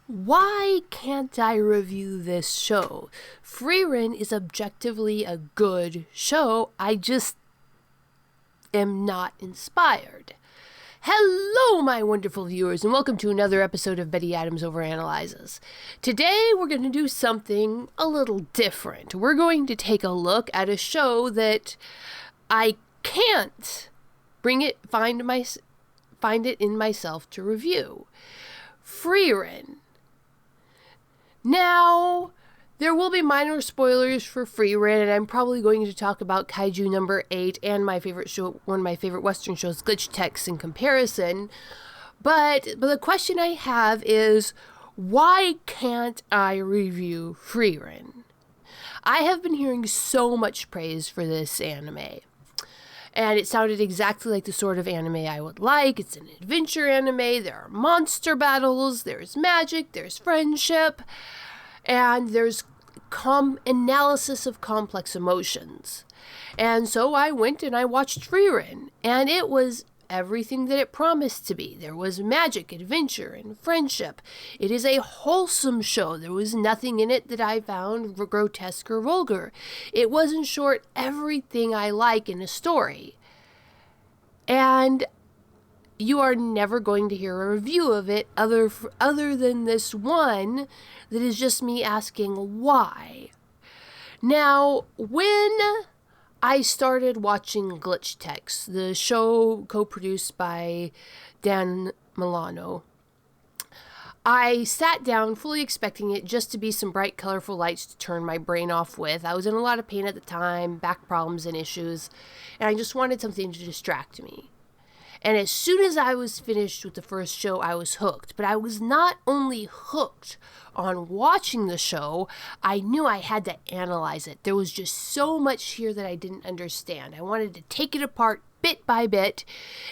Why can't I review this show? Frieren is objectively a good show. I just am not inspired. Hello, my wonderful viewers, and welcome to another episode of Betty Adams Overanalyzes. Today, we're going to do something a little different. We're going to take a look at a show that I can't find it in myself to review. Frieren. Now, there will be minor spoilers for Frieren, and I'm probably going to talk about Kaiju number 8 and my favorite show, one of my favorite Western shows, Glitch Text, in comparison. But the question I have is, why can't I review Frieren? I have been hearing so much praise for this anime. And it sounded exactly like the sort of anime I would like. It's an adventure anime. There are monster battles. There's magic. There's friendship. And there's analysis of complex emotions. And so I went and I watched Frieren. And it was everything that it promised to be. There was magic, adventure, and friendship. It is a wholesome show. There was nothing in it that I found grotesque or vulgar. It was, in short, everything I like in a story. And you are never going to hear a review of it other than this one that is just me asking why. Now, when I started watching Glitch Text, the show co-produced by Dan Milano, I sat down fully expecting it just to be some bright, colorful lights to turn my brain off with. I was in a lot of pain at the time, back problems and issues, and I just wanted something to distract me. And as soon as I was finished with the first show, I was hooked. But I was not only hooked on watching the show, I knew I had to analyze it. There was just so much here that I didn't understand. I wanted to take it apart bit by bit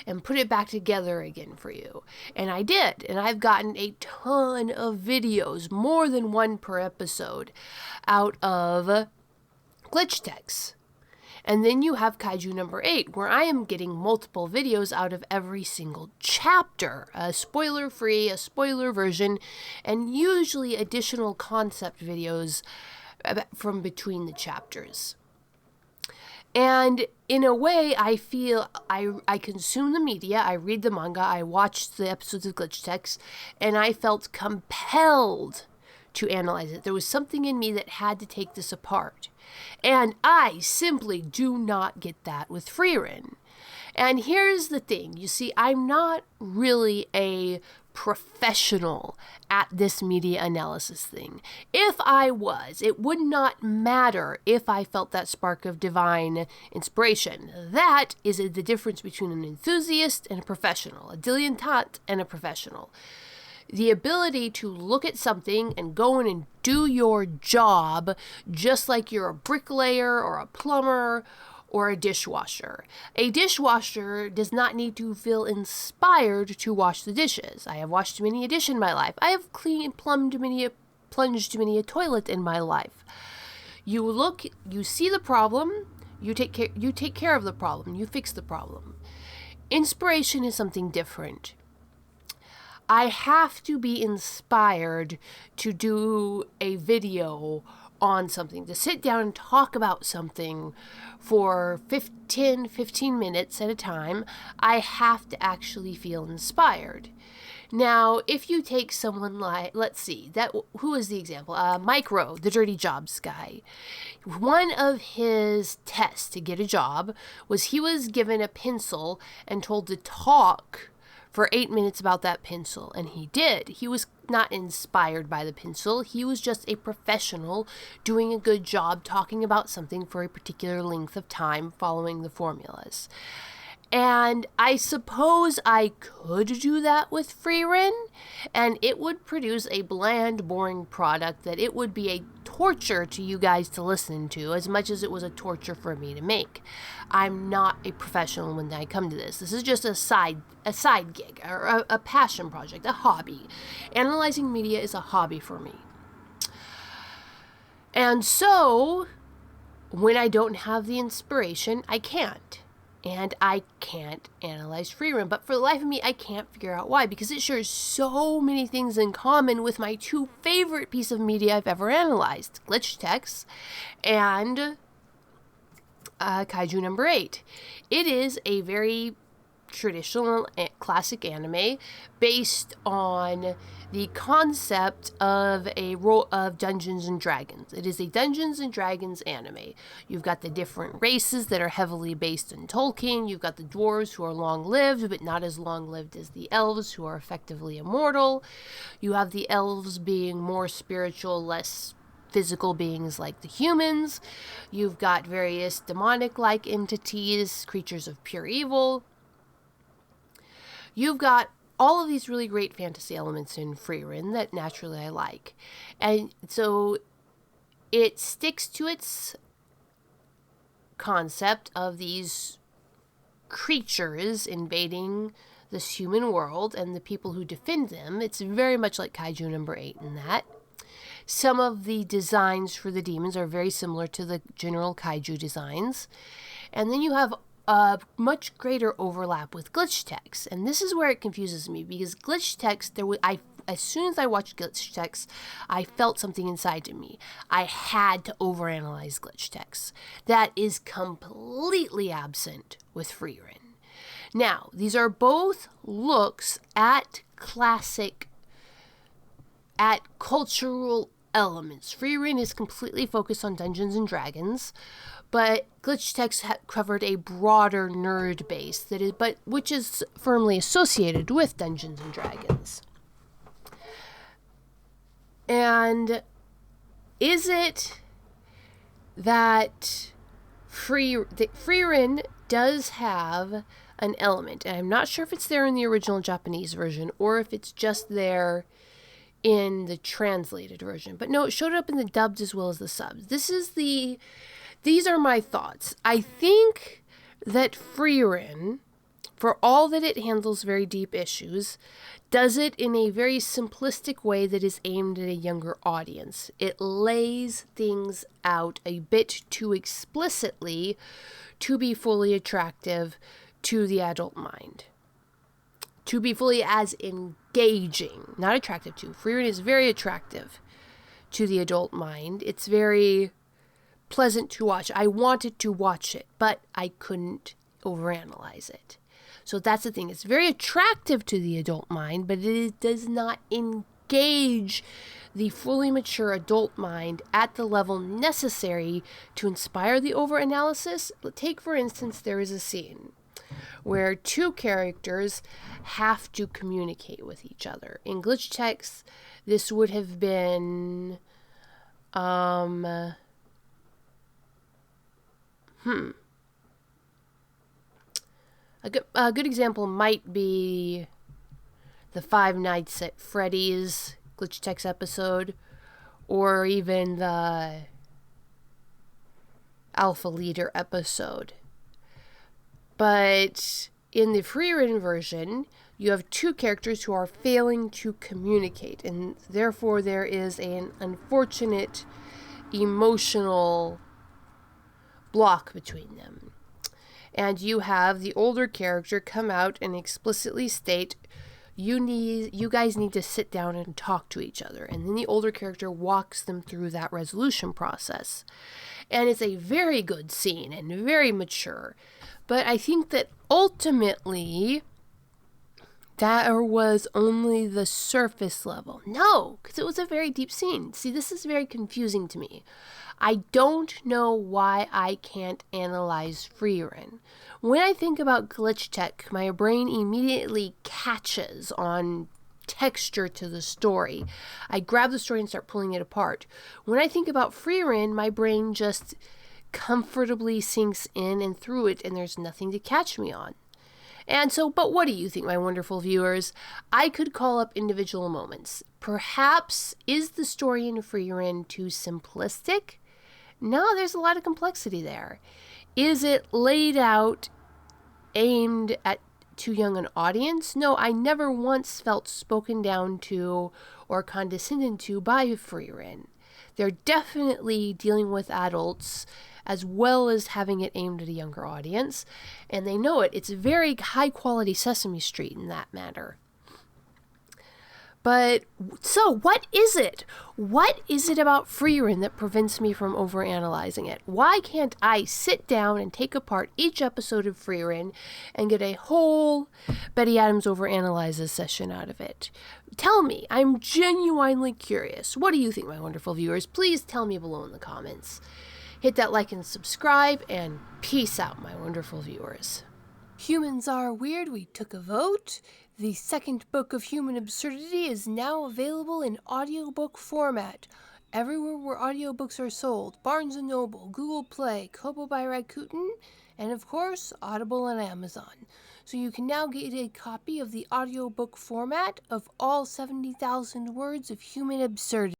and put it back together again for you. And I did. And I've gotten a ton of videos, more than one per episode, out of Glitch Text. And then you have Kaiju number 8, where I am getting multiple videos out of every single chapter. A spoiler-free, a spoiler version, and usually additional concept videos from between the chapters. And in a way, I feel I consume the media, I read the manga, I watched the episodes of Glitch Text, and I felt compelled to analyze it. There was something in me that had to take this apart. And I simply do not get that with Frieren. And here's the thing. You see, I'm not really a professional at this media analysis thing. If I was, it would not matter if I felt that spark of divine inspiration. That is the difference between an enthusiast and a professional, a dilettante and a professional. The ability to look at something and go in and do your job just like you're a bricklayer or a plumber or a dishwasher. A dishwasher does not need to feel inspired to wash the dishes. I have washed many a dish in my life. I have plunged many a toilet in my life. You look, you see the problem, you take care of the problem, you fix the problem. Inspiration is something different. I have to be inspired to do a video on something, to sit down and talk about something for 15 minutes at a time. I have to actually feel inspired. Now, if you take someone like, let's see, who is the example? Micro, the Dirty Jobs guy. One of his tests to get a job was he was given a pencil and told to talk for 8 minutes about that pencil, and he did. He was not inspired by the pencil. He was just a professional doing a good job talking about something for a particular length of time following the formulas. And I suppose I could do that with Frieren, and it would produce a bland, boring product that it would be a torture to you guys to listen to, as much as it was a torture for me to make. I'm not a professional when I come to this. This is just a side gig, or a passion project, a hobby. Analyzing media is a hobby for me. And so, when I don't have the inspiration, I can't. And I can't analyze Frieren, but for the life of me, I can't figure out why, because it shares so many things in common with my two favorite pieces of media I've ever analyzed, glitch text and Kaiju number 8. It is a very traditional classic anime based on the concept of of Dungeons and Dragons. It is a Dungeons and Dragons anime. You've got the different races that are heavily based in Tolkien. You've got the dwarves who are long-lived, but not as long-lived as the elves, who are effectively immortal. You have the elves being more spiritual, less physical beings like the humans. You've got various demonic-like entities, creatures of pure evil. You've got all of these really great fantasy elements in Frieren that naturally I like. And so it sticks to its concept of these creatures invading this human world and the people who defend them. It's very much like Kaiju number 8 in that. Some of the designs for the demons are very similar to the general Kaiju designs. And then you have a much greater overlap with glitch text. And this is where it confuses me, because glitch text, as soon as I watched glitch text, I felt something inside of me. I had to overanalyze glitch text. That is completely absent with Frieren. Now, these are both looks at cultural elements. Frieren is completely focused on Dungeons and Dragons, but glitch text covered a broader nerd base which is firmly associated with Dungeons and Dragons. And is it that Frieren does have an element, and I'm not sure if it's there in the original Japanese version or if it's just there in the translated version. But no, it showed up in the dubbed as well as the subs. These are my thoughts. I think that Frieren, for all that it handles very deep issues, does it in a very simplistic way that is aimed at a younger audience. It lays things out a bit too explicitly to be fully attractive to the adult mind. To be fully as engaging, not attractive to. Frieren is very attractive to the adult mind. It's very pleasant to watch. I wanted to watch it, but I couldn't overanalyze it. So that's the thing. It's very attractive to the adult mind, but it does not engage the fully mature adult mind at the level necessary to inspire the overanalysis. Take, for instance, there is a scene where two characters have to communicate with each other. In glitch text, this would have been A good example might be the Five Nights at Freddy's glitch text episode, or even the Alpha Leader episode. But in the Frieren version, you have two characters who are failing to communicate, and therefore there is an unfortunate emotional block between them. And you have the older character come out and explicitly state, you guys need to sit down and talk to each other. And then the older character walks them through that resolution process. And it's a very good scene and very mature. But I think that ultimately that was only the surface level. No, because it was a very deep scene. See, this is very confusing to me. I don't know why I can't analyze Frieren. When I think about glitch tech, my brain immediately catches on texture to the story. I grab the story and start pulling it apart. When I think about Frieren, my brain just comfortably sinks in and through it, and there's nothing to catch me on. And so, but what do you think, my wonderful viewers? I could call up individual moments. Perhaps, is the story in Frieren too simplistic? No, there's a lot of complexity there. Is it laid out, aimed at too young an audience? No, I never once felt spoken down to or condescended to by Frieren. They're definitely dealing with adults as well as having it aimed at a younger audience. And they know it. It's very high quality Sesame Street in that matter. But, so what is it? What is it about Frieren that prevents me from overanalyzing it? Why can't I sit down and take apart each episode of Frieren and get a whole Betty Adams overanalyzes session out of it? Tell me. I'm genuinely curious. What do you think, my wonderful viewers? Please tell me below in the comments. Hit that like and subscribe, and peace out, my wonderful viewers. Humans Are Weird, we took a vote. The second book of Human Absurdity is now available in audiobook format. Everywhere where audiobooks are sold. Barnes & Noble, Google Play, Kobo by Rakuten, and of course, Audible and Amazon. So you can now get a copy of the audiobook format of all 70,000 words of Human Absurdity.